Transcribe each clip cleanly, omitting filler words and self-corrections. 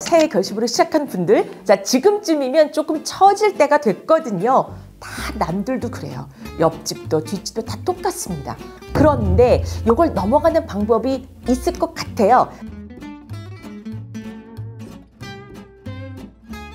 새해 결심으로 시작한 분들, 자, 지금쯤이면 조금 처질 때가 됐거든요. 다 남들도 그래요. 옆집도 뒷집도 다 똑같습니다. 그런데 이걸 넘어가는 방법이 있을 것 같아요.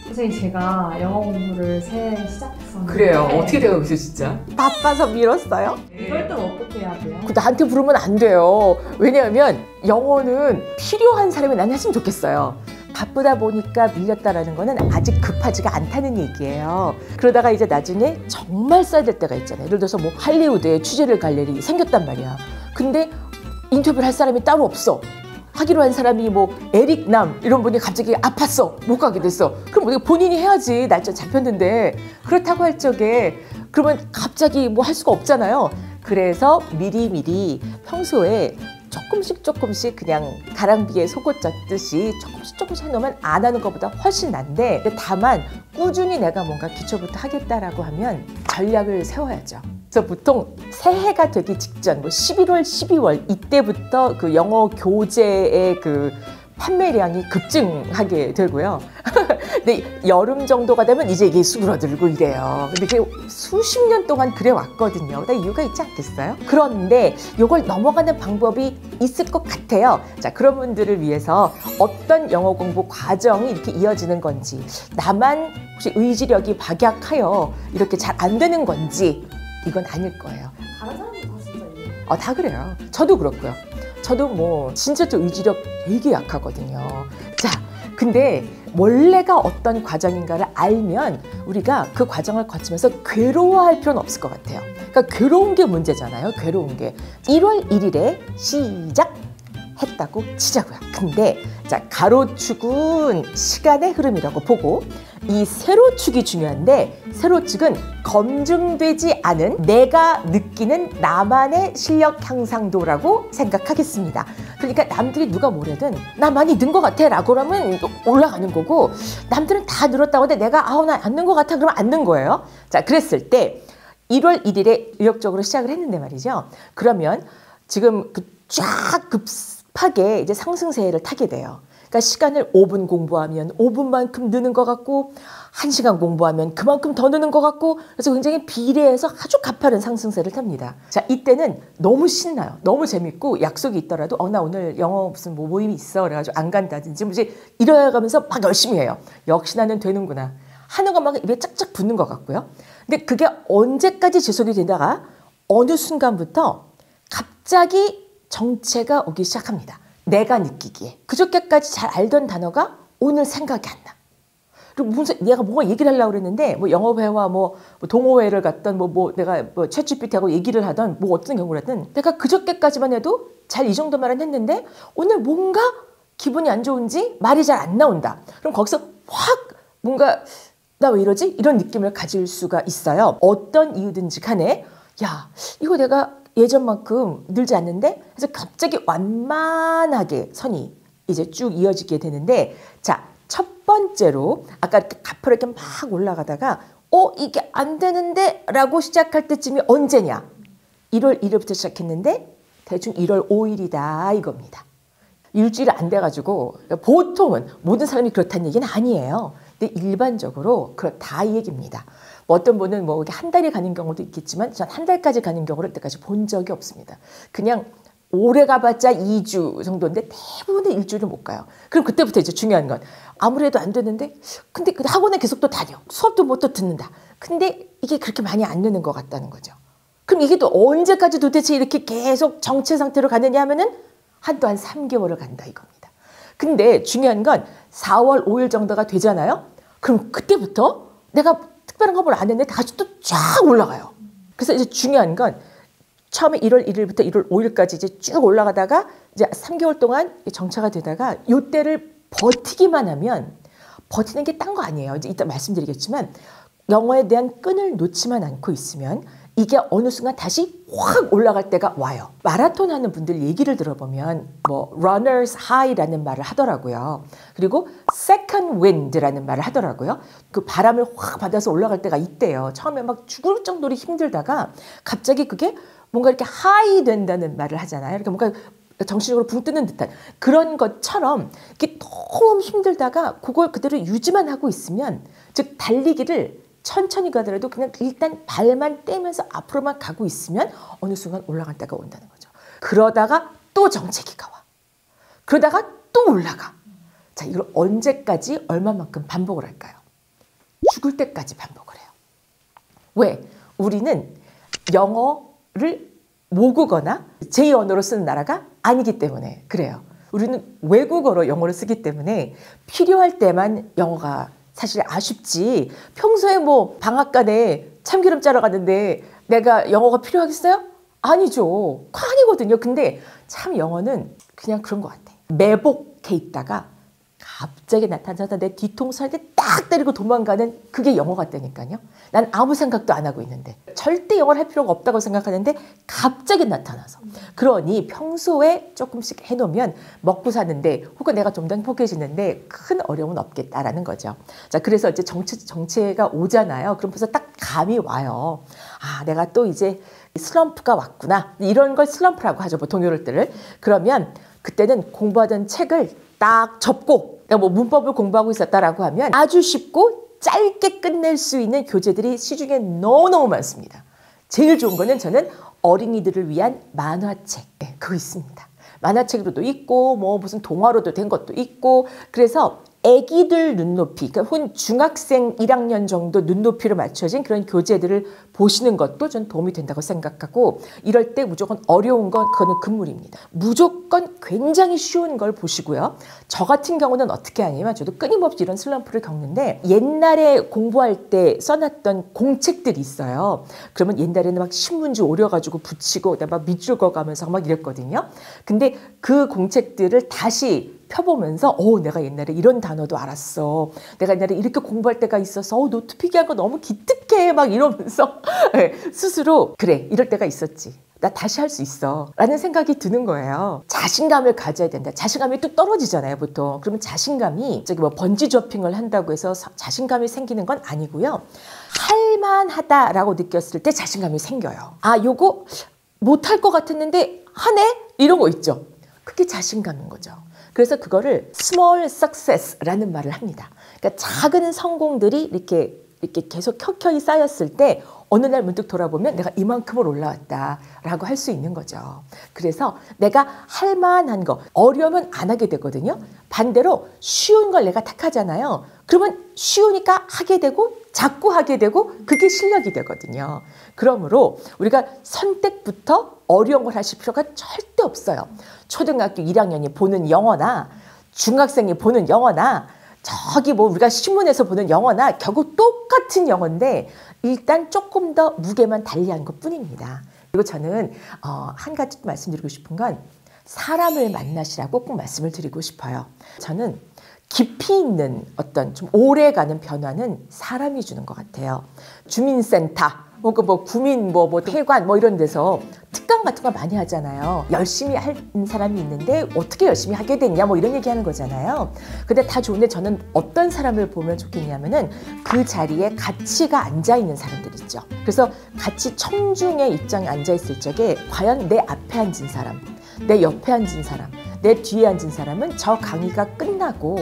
선생님, 제가 영어 공부를 새해 시작했었는데 그래요. 어떻게 되고 있어요, 진짜? 바빠서 미뤘어요. 이럴 땐 어떻게 해야 돼요? 나한테 부르면 안 돼요. 왜냐하면 영어는 필요한 사람이 난 했으면 좋겠어요. 바쁘다 보니까 밀렸다라는 거는 아직 급하지가 않다는 얘기예요. 그러다가 이제 나중에 정말 써야 될 때가 있잖아요. 예를 들어서 뭐 할리우드에 취재를 갈 일이 생겼단 말이야. 근데 인터뷰를 할 사람이 따로 없어. 하기로 한 사람이 뭐 에릭 남 이런 분이 갑자기 아팠어. 못 가게 됐어. 그럼 우리가 본인이 해야지. 날짜 잡혔는데. 그렇다고 할 적에 그러면 갑자기 뭐 할 수가 없잖아요. 그래서 미리미리 평소에 조금씩 그냥 가랑비에 속옷 젖듯이 조금씩 해놓으면 안 하는 것보다 훨씬 난데, 근데 다만 꾸준히 내가 뭔가 기초부터 하겠다라고 하면 전략을 세워야죠. 그래서 보통 새해가 되기 직전, 뭐 11월, 12월 이때부터 그 영어 교재의 그 판매량이 급증하게 되고요. 근데 여름 정도가 되면 이제 이게 수그러들고 이래요. 근데 그게 수십 년 동안 그래 왔거든요. 다 이유가 있지 않겠어요? 그런데 이걸 넘어가는 방법이 있을 것 같아요. 자, 그런 분들을 위해서 어떤 영어 공부 과정이 이렇게 이어지는 건지, 나만 혹시 의지력이 박약하여 이렇게 잘 안 되는 건지, 이건 아닐 거예요. 다른 사람들 다 진짜 이래요. 다 그래요. 저도 그렇고요. 저도 뭐 진짜 저 의지력 되게 약하거든요. 자, 근데 원래가 어떤 과정인가를 알면 우리가 그 과정을 거치면서 괴로워할 필요는 없을 것 같아요. 그러니까 괴로운 게 문제잖아요. 괴로운 게. 1월 1일에 시작했다고 치자고요. 근데 자, 가로축은 시간의 흐름이라고 보고, 이 세로축이 중요한데, 세로축은 검증되지 않은 내가 느끼는 나만의 실력 향상도라고 생각하겠습니다. 그러니까 남들이 누가 뭐래든 나 많이 는 것 같아 라고 하면 올라가는 거고, 남들은 다 늘었다고 하는데 내가 나 안 는 것 같아 그러면 안 는 거예요. 자, 그랬을 때 1월 1일에 의욕적으로 시작을 했는데 말이죠. 그러면 지금 쫙 급하게 이제 상승세를 타게 돼요. 그러니까 시간을 5분 공부하면 5분만큼 느는 것 같고, 1시간 공부하면 그만큼 더 느는 것 같고, 그래서 굉장히 비례해서 아주 가파른 상승세를 탑니다. 자, 이때는 너무 신나요. 너무 재밌고, 약속이 있더라도 나 오늘 영어 무슨 뭐 모임이 있어 그래가지고 안 간다든지 뭐지 이래가면서 막 열심히 해요. 역시 나는 되는구나 하는 것만 입에 짝짝 붙는 것 같고요. 근데 그게 언제까지 지속이 되다가 어느 순간부터 갑자기 정체가 오기 시작합니다. 내가 느끼기에. 그저께까지 잘 알던 단어가 오늘 생각이 안 나. 그리고 내가 뭔가 얘기를 하려고 그랬는데, 뭐 영어회화, 뭐 동호회를 갔던, 내가 챗GPT하고 얘기를 하던, 뭐 어떤 경우를 하든, 내가 그저께까지만 해도 잘 이 정도 말은 했는데, 오늘 뭔가 기분이 안 좋은지 말이 잘 안 나온다. 그럼 거기서 확 뭔가, 나 왜 이러지? 이런 느낌을 가질 수가 있어요. 어떤 이유든지 간에, 야, 이거 내가 예전만큼 늘지 않는데? 그래서 갑자기 완만하게 선이 이제 쭉 이어지게 되는데, 자, 첫 번째로 아까 이렇게 가파르게 막 올라가다가 이게 안 되는데? 라고 시작할 때쯤이 언제냐? 1월 1일부터 시작했는데 대충 1월 5일이다 이겁니다. 일주일 안 돼가지고, 보통은 모든 사람이 그렇다는 얘기는 아니에요. 근데 일반적으로 그렇다 이 얘기입니다. 어떤 분은 뭐 한 달이 가는 경우도 있겠지만, 전 한 달까지 가는 경우를 이때까지 본 적이 없습니다. 그냥 오래 가봤자 2주 정도인데 대부분은 일주일을 못 가요. 그럼 그때부터 이제 중요한 건, 아무래도 안 되는데, 근데 학원에 계속 또 다녀. 수업도 뭐 또 듣는다. 근데 이게 그렇게 많이 안 느는 것 같다는 거죠. 그럼 이게 또 언제까지 도대체 이렇게 계속 정체 상태로 가느냐 하면은 한 3개월을 간다 이겁니다. 근데 중요한 건 4월 5일 정도가 되잖아요. 그럼 그때부터 내가 특별한 공부를 안 했는데 다시 또 쫙 올라가요. 그래서 이제 중요한 건 처음에 1월 1일부터 1월 5일까지 이제 쭉 올라가다가 이제 3개월 동안 정체가 되다가 요때를 버티기만 하면, 버티는 게 딴 거 아니에요. 이제 이따 말씀드리겠지만, 영어에 대한 끈을 놓지만 않고 있으면 이게 어느 순간 다시 확 올라갈 때가 와요. 마라톤 하는 분들 얘기를 들어보면 뭐 runners high라는 말을 하더라고요. 그리고 second wind라는 말을 하더라고요. 그 바람을 확 받아서 올라갈 때가 있대요. 처음에 막 죽을 정도로 힘들다가 갑자기 그게 뭔가 이렇게 high 된다는 말을 하잖아요. 그러니까 뭔가 정신적으로 붕 뜨는 듯한 그런 것처럼 이렇게 너무 힘들다가 그걸 그대로 유지만 하고 있으면, 즉 달리기를 천천히 가더라도 그냥 일단 발만 떼면서 앞으로만 가고 있으면 어느 순간 올라갈 때가 온다는 거죠. 그러다가 또 정체기가 와. 그러다가 또 올라가. 자, 이걸 언제까지 얼마만큼 반복을 할까요? 죽을 때까지 반복을 해요. 왜? 우리는 영어를 모국어나 제2 언어로 쓰는 나라가 아니기 때문에 그래요. 우리는 외국어로 영어를 쓰기 때문에 필요할 때만 영어가 사실 아쉽지, 평소에 뭐 방앗간에 참기름 짜러 갔는데 내가 영어가 필요하겠어요? 아니죠. 아니거든요. 근데 참 영어는 그냥 그런 것 같아. 매복해 있다가 갑자기 나타나서 내 뒤통수한테 딱 때리고 도망가는 그게 영어 같다니까요. 난 아무 생각도 안 하고 있는데, 절대 영어를 할 필요가 없다고 생각하는데 갑자기 나타나서. 그러니 평소에 조금씩 해놓으면 먹고 사는데 혹은 내가 좀 더 행복해지는데 큰 어려움은 없겠다라는 거죠. 자, 그래서 이제 정체가 오잖아요. 그럼 벌써 딱 감이 와요. 아, 내가 또 이제 슬럼프가 왔구나. 이런 걸 슬럼프라고 하죠, 보통 이럴 때를. 그러면 그때는 공부하던 책을 딱 접고, 내가 뭐 문법을 공부하고 있었다라고 하면 아주 쉽고 짧게 끝낼 수 있는 교재들이 시중에 너무너무 많습니다. 제일 좋은 거는 저는 어린이들을 위한 만화책, 네, 그거 있습니다. 만화책으로도 있고 뭐 무슨 동화로도 된 것도 있고, 그래서 애기들 눈높이, 그러니까 혹은 중학생 1학년 정도 눈높이로 맞춰진 그런 교재들을 보시는 것도 전 도움이 된다고 생각하고, 이럴 때 무조건 어려운 건 그거는 금물입니다. 무조건 굉장히 쉬운 걸 보시고요. 저 같은 경우는 어떻게 하냐면, 저도 끊임없이 이런 슬럼프를 겪는데 옛날에 공부할 때 써놨던 공책들이 있어요. 그러면 옛날에는 막 신문지 오려가지고 붙이고 막 밑줄 그어가면서 막 이랬거든요. 근데 그 공책들을 다시 펴보면서 내가 옛날에 이런 단어도 알았어. 내가 옛날에 이렇게 공부할 때가 있어서 노트 필기한 거 너무 기특해 막 이러면서 네, 스스로 그래, 이럴 때가 있었지. 나 다시 할 수 있어 라는 생각이 드는 거예요. 자신감을 가져야 된다. 자신감이 또 떨어지잖아요, 보통. 그러면 자신감이 저기 뭐 번지 점핑을 한다고 해서 자신감이 생기는 건 아니고요. 할만하다라고 느꼈을 때 자신감이 생겨요. 아, 요거 못할 것 같았는데 하네? 이런 거 있죠. 그게 자신감인 거죠. 그래서 그거를 small success라는 말을 합니다. 그러니까 작은 성공들이 이렇게 계속 켜켜이 쌓였을 때 어느 날 문득 돌아보면 내가 이만큼을 올라왔다라고 할 수 있는 거죠. 그래서 내가 할 만한 거, 어려우면 안 하게 되거든요. 반대로 쉬운 걸 내가 택하잖아요. 그러면 쉬우니까 하게 되고 자꾸 하게 되고 그게 실력이 되거든요. 그러므로 우리가 선택부터 어려운 걸 하실 필요가 절대 없어요. 초등학교 1학년이 보는 영어나 중학생이 보는 영어나 저기 뭐 우리가 신문에서 보는 영어나 결국 똑같은 영어인데 일단 조금 더 무게만 달리한 것 뿐입니다. 그리고 저는 한 가지 말씀드리고 싶은 건 사람을 만나시라고 꼭 말씀을 드리고 싶어요. 저는 깊이 있는 어떤 좀 오래가는 변화는 사람이 주는 것 같아요. 주민센터 혹은 뭐 구민 뭐 회관 뭐 이런 데서 특강 같은 거 많이 하잖아요. 열심히 하는 사람이 있는데 어떻게 열심히 하게 됐냐 뭐 이런 얘기하는 거잖아요. 근데 다 좋은데 저는 어떤 사람을 보면 좋겠냐면은 그 자리에 가치가 앉아 있는 사람들 있죠. 그래서 같이 청중의 입장에 앉아 있을 적에 과연 내 앞에 앉은 사람, 내 옆에 앉은 사람, 내 뒤에 앉은 사람은 저 강의가 끝나고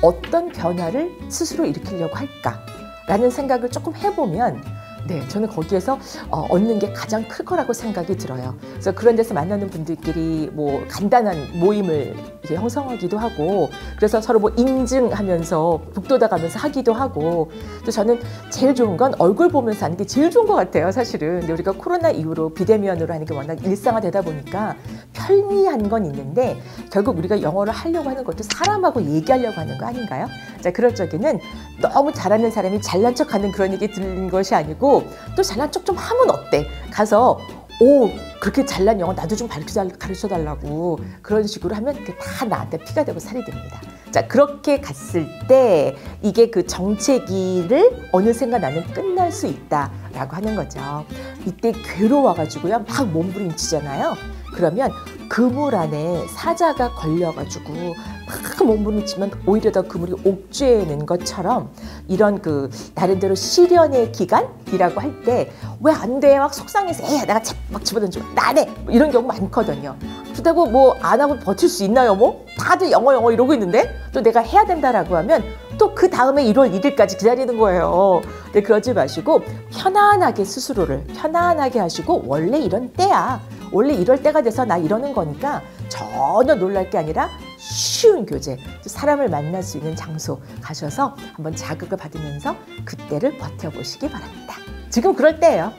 어떤 변화를 스스로 일으키려고 할까라는 생각을 조금 해보면 네, 저는 거기에서 얻는 게 가장 클 거라고 생각이 들어요. 그래서 그런 데서 만나는 분들끼리 뭐 간단한 모임을 이렇게 형성하기도 하고, 그래서 서로 뭐 인증하면서 북돋아 가면서 하기도 하고, 또 저는 제일 좋은 건 얼굴 보면서 하는 게 제일 좋은 것 같아요, 사실은. 근데 우리가 코로나 이후로 비대면으로 하는 게 워낙 일상화되다 보니까 편리한 건 있는데 결국 우리가 영어를 하려고 하는 것도 사람하고 얘기하려고 하는 거 아닌가요? 자, 그럴 적에는 너무 잘하는 사람이 잘난 척하는 그런 얘기 들은 것이 아니고 또 잘난 척 좀 하면 어때? 가서 그렇게 잘난 영어 나도 좀 가르쳐달라고 그런 식으로 하면 그게 다 나한테 피가 되고 살이 됩니다. 자, 그렇게 갔을 때 이게 그 정체기를 어느샌가 나는 끝날 수 있다라고 하는 거죠. 이때 괴로워가지고요 막 몸부림치잖아요. 그러면 그물 안에 사자가 걸려가지고 막 몸부림치면 오히려 더 그물이 옥죄는 것처럼 이런 그 나름대로 시련의 기간이라고 할 때 왜 안 돼? 막 속상해서 내가 막 집어던지고 나 안 해! 이런 경우 많거든요. 그렇다고 뭐 안 하고 버틸 수 있나요? 뭐 다들 영어 이러고 있는데 또 내가 해야 된다라고 하면 또 그 다음에 1월 1일까지 기다리는 거예요. 근데 그러지 마시고 편안하게 스스로를 편안하게 하시고 원래 이런 때야. 원래 이럴 때가 돼서 나 이러는 거니까 전혀 놀랄 게 아니라 쉬운 교재, 또 사람을 만날 수 있는 장소 가셔서 한번 자극을 받으면서 그때를 버텨보시기 바랍니다. 지금 그럴 때예요.